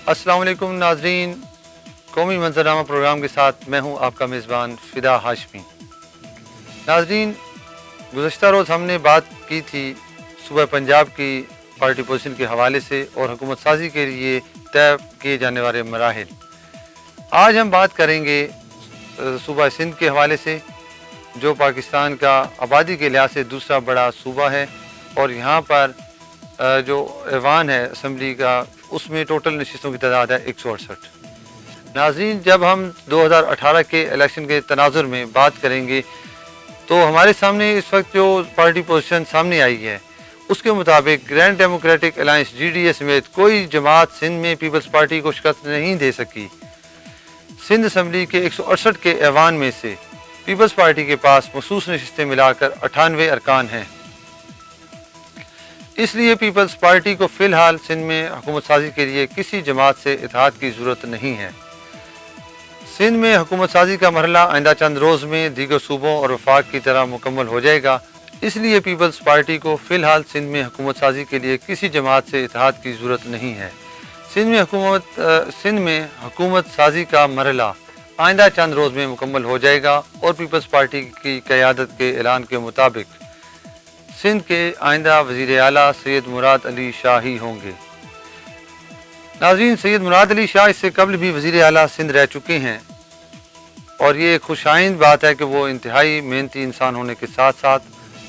अस्सलाम वालेकुम नाजरीन, कौमी मंजरनामा प्रोग्राम के साथ मैं हूं आपका मेज़बान फ़िदा हाशमी। नाजरीन, गुज़श्ता रोज़ हमने बात की थी सूबा पंजाब की पार्टी पोजीशन के हवाले से और हुकूमत साजी के लिए तय किए जाने वाले मराहिल। आज हम बात करेंगे सूबा सिंध के हवाले से, जो पाकिस्तान का आबादी के लिहाज से दूसरा बड़ा सूबा है और यहाँ पर जो ऐवान है असम्बली का, उसमें टोटल नशिस्तों की तादाद है 168। नाज़रीन, जब हम 2018 के इलेक्शन के तनाजुर में बात करेंगे तो हमारे सामने इस वक्त जो पार्टी पोजीशन सामने आई है उसके मुताबिक ग्रैंड डेमोक्रेटिक अलायंस GDA समेत कोई जमात सिंध में पीपल्स पार्टी को शिकस्त नहीं दे सकी। सिंध असम्बली के 168 के ऐवान में से पीपल्स पार्टी के पास मखसूस नशिस्तें मिलाकर 98 अरकान हैं। इसलिए पीपल्स पार्टी को फ़िलहाल सिंध में हुकूमत साजी के लिए किसी जमात से इत्तेहाद की ज़रूरत नहीं है। सिंध में हुकूमत साजी का मरहला आइंदा चंद रोज़ में दीगर सूबों और वफाक की तरह मुकम्मल हो जाएगा। इसलिए पीपल्स पार्टी को फ़िलहाल सिंध में हुकूमत साजी के लिए किसी जमात से इत्तेहाद की ज़रूरत नहीं है। सिंध में हुकूमत साजी का मरहला आइंदा चंद रोज़ में मुकम्मल हो जाएगा और पीपल्स पार्टी की क़यादत के ऐलान के मुताबिक सिंध के आइंदा वज़ीर आला सैयद मुराद अली शाह ही होंगे। नाज़रीन, सैयद मुराद अली शाह इससे कबल भी वज़ीर आला सिंध रह चुके हैं और ये खुशाइंद बात है कि वो इंतहाई मेहनती इंसान होने के साथ साथ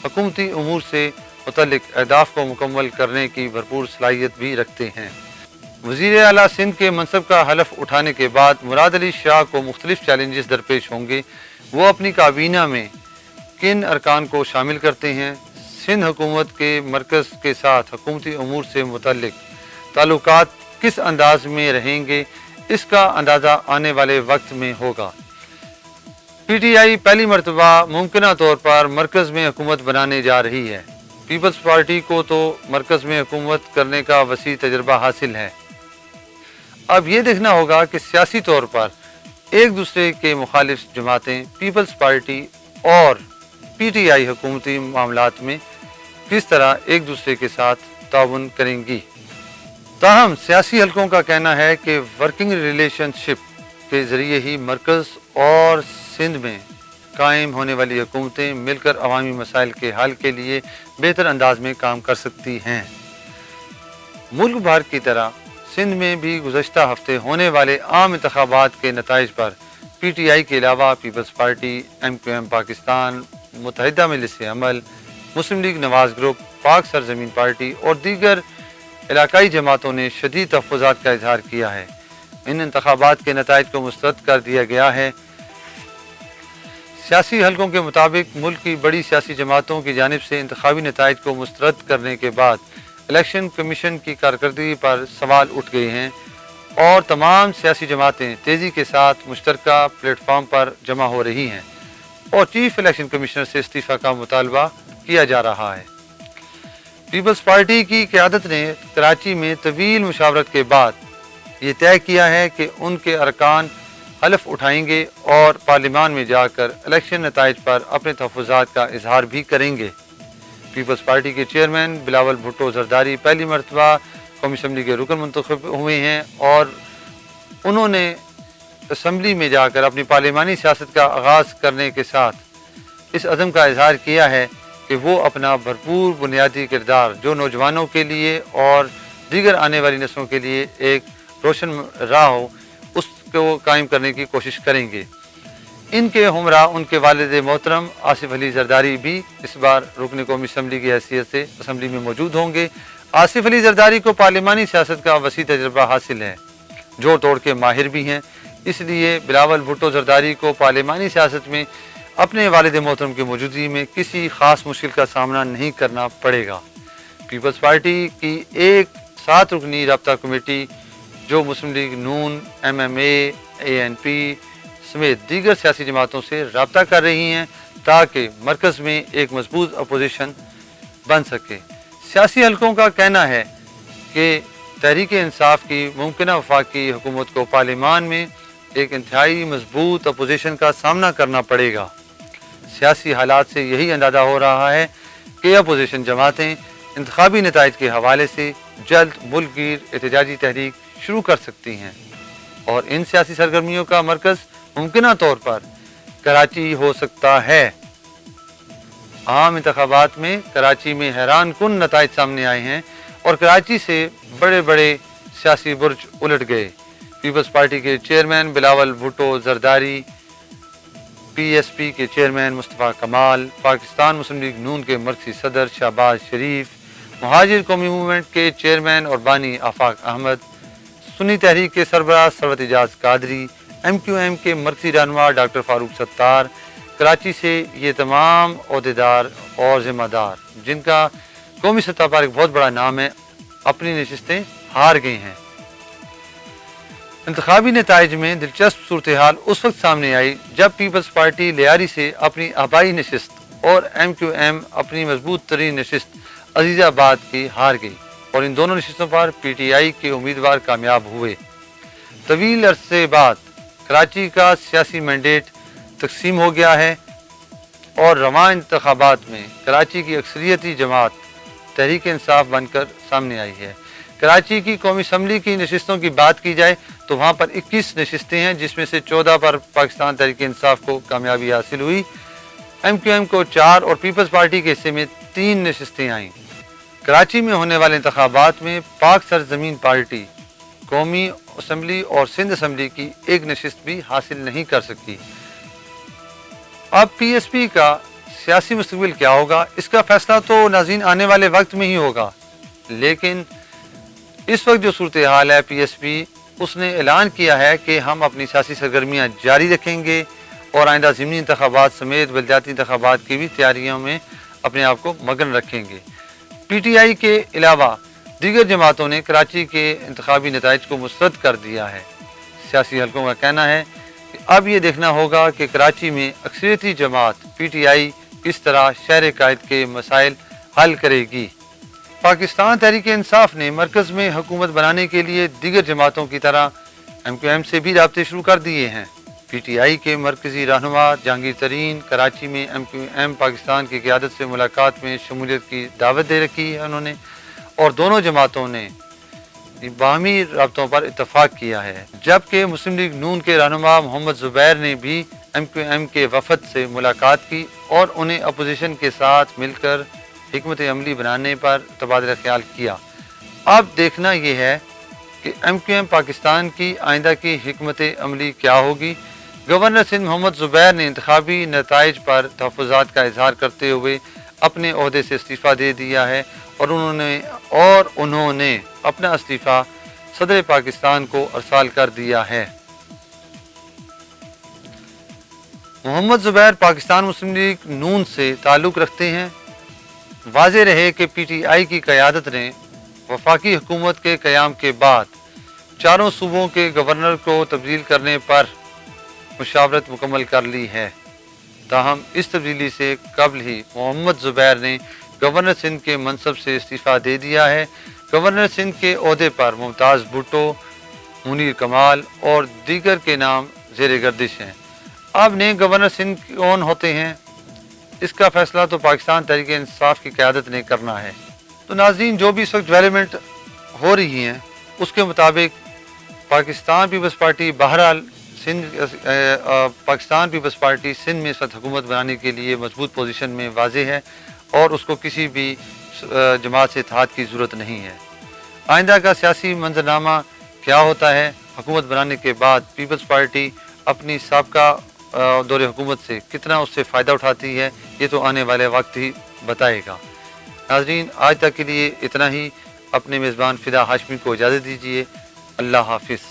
हुकूमती उमूर से मुतल्लिक अहदाफ को मुकम्मल करने की भरपूर सलाहियत भी रखते हैं। वज़ीर आला सिंध के मनसब का हलफ उठाने के बाद मुराद अली शाह को मुख्तलिफ चैलेंजेस दरपेश होंगे। वो अपनी काबीना में किन अरकान को शामिल करते हैं, सिंध हुकूमत के मरकज़ के साथ हुकूमती उमूर से मुतल्लिक ताल्लुकात किस अंदाज में रहेंगे, इसका अंदाज़ा आने वाले वक्त में होगा। PTI पहली मरतबा मुमकिना तौर पर मरकज़ में हुकूमत बनाने जा रही है। पीपल्स पार्टी को तो मरकज़ में हुकूमत करने का वसी तजर्बा हासिल है। अब ये देखना होगा कि सियासी तौर पर एक दूसरे के मुखालिफ जमातें पीपल्स पार्टी और PTI हुकूमती मामलात में किस तरह एक दूसरे के साथ ताउन करेंगी। ताहम सियासी हलकों का कहना है कि वर्किंग रिलेशनशिप के ज़रिए ही मरकज़ और सिंध में कायम होने वाली हुकूमतें मिलकर अवामी मसाइल के हल के लिए बेहतर अंदाज में काम कर सकती हैं। मुल्क भर की तरह सिंध में भी गुज़श्ता हफ्ते होने वाले आम इंतखाबात के नताइज पर PTI के अलावा पीपल्स पार्टी, MQM पाकिस्तान, मुत्तहिदा मजलिस अमल, मुस्लिम लीग नवाज ग्रुप, पाक सरजमीन पार्टी और दीगर इलाकाई जमातों ने शदीद तहफ़्फ़ुज़ात का इजहार किया है। इन इंतखाबात के नताइज को मुस्तरद कर दिया गया है। सियासी हलकों के मुताबिक मुल्क की बड़ी सियासी जमातों की जानिब से इंतखाबी नताइज को मुस्तरद करने के बाद इलेक्शन कमीशन की कारकर्दगी पर सवाल उठ गए हैं और तमाम सियासी जमातें तेज़ी के साथ मुश्तरका प्लेटफार्म पर जमा हो रही हैं और चीफ इलेक्शन कमिश्नर से इस्तीफ़ा का मुतालबा किया जा रहा है। पीपल्स पार्टी की क़यादत ने कराची में तवील मुशावरत के बाद ये तय किया है कि उनके अरकान हलफ उठाएंगे और पार्लिमान में जाकर इलेक्शन नताइज पर अपने तहफ़्फ़ुज़ात का इजहार भी करेंगे। पीपल्स पार्टी के चेयरमैन बिलावल भुट्टो ज़रदारी पहली मरतबा कौमी असम्बली के रुकन मुंतखब हुए हैं और उन्होंने असम्बली में जाकर अपनी पार्लिमानी सियासत का आगाज़ करने के साथ इस अज़म का इजहार किया है कि वो अपना भरपूर बुनियादी किरदार जो नौजवानों के लिए और दीगर आने वाली नस्लों के लिए एक रोशन राह हो, उसको कायम करने की कोशिश करेंगे। इनके हमरा उनके वालिद मोहतरम आसिफ अली ज़रदारी भी इस बार रुकन कौमी असम्बली की हैसियत से असम्बली में मौजूद होंगे। आसिफ अली ज़रदारी को पार्लिमानी सियासत का वसी तजर्बा हासिल है, जोड़ तोड़ के माहिर भी हैं। इसलिए बिलावल भुट्टो ज़रदारी को पार्लिमानी सियासत में अपने वालिद मोहतरम की मौजूदगी में किसी ख़ास मुश्किल का सामना नहीं करना पड़ेगा। पीपल्स पार्टी की एक 7 रुकनी राब्ता कमेटी जो मुस्लिम लीग नून, MMA, ANP समेत दीगर सियासी जमातों से रब्ता कर रही हैं ताकि मरकज़ में एक मजबूत अपोजिशन बन सके। सियासी हलकों का कहना है कि तहरीक इंसाफ की मुमकिन वफाकी हुकूमत को पार्लिमान में एक इंतहाई मजबूत अपोजिशन का सामना करना पड़ेगा। सियासी हालात से यही अंदाज़ा हो रहा है कि अपोजिशन जमातें इंतखाबी नताइज के हवाले से जल्द मुल्क गिर एहतजाजी तहरीक शुरू कर सकती हैं और इन सियासी सरगर्मियों का मरकज़ मुमकिना तौर पर कराची हो सकता है। आम इंतखाबात में कराची में हैरान कुन नताइज सामने आए हैं और कराची से बड़े बड़े सियासी बुर्ज उलट गए। पीपल्स पार्टी के चेयरमैन बिलावल भुट्टो जरदारी, PSP के चेयरमैन मुस्तफ़ा कमाल, पाकिस्तान मुस्लिम लीग नून के मरकज़ी सदर शहबाज शरीफ, महाजिर कौमी मूवमेंट के चेयरमैन और बानी आफाक अहमद, सुन्नी तहरीक के सरबराह सरवत इजाज़ कादरी, MQM के मरकज़ी रहनुमा डॉक्टर फारूक सत्तार, कराची से ये तमाम ओहदेदार और ज़िम्मेदार जिनका कौमी सतह पर एक बहुत बड़ा नाम है, अपनी नशिस्तें हार गए हैं। इंतखाबी नताइज में दिलचस्प सूरत हाल उस वक्त सामने आई जब पीपल्स पार्टी लियारी से अपनी आबाई नशिस्त और MQM अपनी मजबूत तरीन नशिस्त अजीज़ाबाद की हार गई और इन दोनों नशिस्तों पर PTI के उम्मीदवार कामयाब हुए। तवील अरसे बाद कराची का सियासी मैंडेट तकसीम हो गया है और रवां इंतखाबात में कराची की अक्सरियती जमात तहरीक इंसाफ बनकर सामने आई है। कराची की कौमी असम्बली की नशिस्तों की बात की जाए तो वहाँ पर 21 नशिस्तें हैं जिसमें से 14 पर पाकिस्तान तहरीक इंसाफ को कामयाबी हासिल हुई, MQM को 4 और पीपल्स पार्टी के हिस्से में 3 नशिस्तें आईं। कराची में होने वाले इंतखाबात में पाक सरजमीन पार्टी कौमी असम्बली और सिंध असम्बली की एक नशिस्त भी हासिल नहीं कर सकी। अब PSP का सियासी मुस्तकबिल क्या होगा, इसका फैसला तो नाज़रीन आने वाले वक्त में ही होगा, लेकिन इस वक्त जो सूरत हाल है PSP उसने ऐलान किया है कि हम अपनी सियासी सरगर्मियाँ जारी रखेंगे और आइंदा ज़िमनी इंतखाबात समेत बलदियाती इंतखाबात की भी तैयारियों में अपने आप को मगन रखेंगे। PTI के अलावा दीगर जमातों ने कराची के इंतखाबी नताइज को मुस्तरद कर दिया है। सियासी हलकों का कहना है कि अब ये देखना होगा कि कराची में अक्सरियती जमात PTI किस तरह शहर कायद के मसाइल हल करेगी। पाकिस्तान तहरीक इंसाफ ने मरकज़ में हुकूमत बनाने के लिए दीगर जमातों की तरह MQM से भी राब्ते शुरू कर दिए हैं। PTI के मरकज़ी रहनुमा जहांगीर तरीन कराची में MQM पाकिस्तान की क़यादत से मुलाकात में शमूलियत की दावत दे रखी है उन्होंने, और दोनों जमातों ने बाहमी राब्तों पर इत्तफाक किया है। जबकि मुस्लिम लीग नून के रहनुमा मोहम्मद ज़ुबैर ने भी MQM के वफद से मुलाकात की और उन्हें अपोजिशन के साथ मिलकर हिकमत अमली बनाने पर तबादला ख्याल किया। अब देखना यह है कि MQM पाकिस्तान की आइंदा की हिकमत अमली क्या होगी। गवर्नर सिंध मोहम्मद ज़ुबैर ने इंतखाबी नताइज पर तहफ़्फ़ुज़ात का इजहार करते हुए अपने ओहदे से इस्तीफ़ा दे दिया है और उन्होंने अपना इस्तीफ़ा सदर पाकिस्तान को अरसाल कर दिया है। मोहम्मद ज़ुबैर पाकिस्तान मुस्लिम लीग नून से ताल्लुक़ रखते हैं। वाज़ेह रहे कि PTI की क़यादत ने वफाकी हुकूमत के क़याम के बाद चारों सूबों के गवर्नर को तब्दील करने पर मुशावरत मुकम्मल कर ली है। ताहम इस तब्दीली से कबल ही मोहम्मद ज़ुबैर ने गवर्नर सिंध के मनसब से इस्तीफ़ा दे दिया है। गवर्नर सिंध के ओहदे पर मुमताज़ भुट्टो, मुनीर कमाल और दीगर के नाम ज़ेर गर्दिश हैं। अब नए गवर्नर सिंध कौन होते हैं, इसका फ़ैसला तो पाकिस्तान तहरीक इंसाफ की क़यादत ने करना है। तो नाज़रीन, जो भी इस वक्त डेवलपमेंट हो रही हैं उसके मुताबिक पाकिस्तान पीपल्स पार्टी बहरहाल पाकिस्तान पीपल्स पार्टी सिंध में इस वक्त हुकूमत बनाने के लिए मजबूत पोजीशन में वाज़ेह है और उसको किसी भी जमात से इत्तेहाद की ज़रूरत नहीं है। आइंदा का सियासी मंजरनामा क्या होता है, हुकूमत बनाने के बाद पीपल्स पार्टी अपनी साबका दौरे हुकूमत से कितना उससे फ़ायदा उठाती है, ये तो आने वाले वक्त ही बताएगा। नाज़रीन, आज तक के लिए इतना ही। अपने मेज़बान फ़िदा हाशमी को इजाज़त दीजिए। अल्लाह हाफिज़।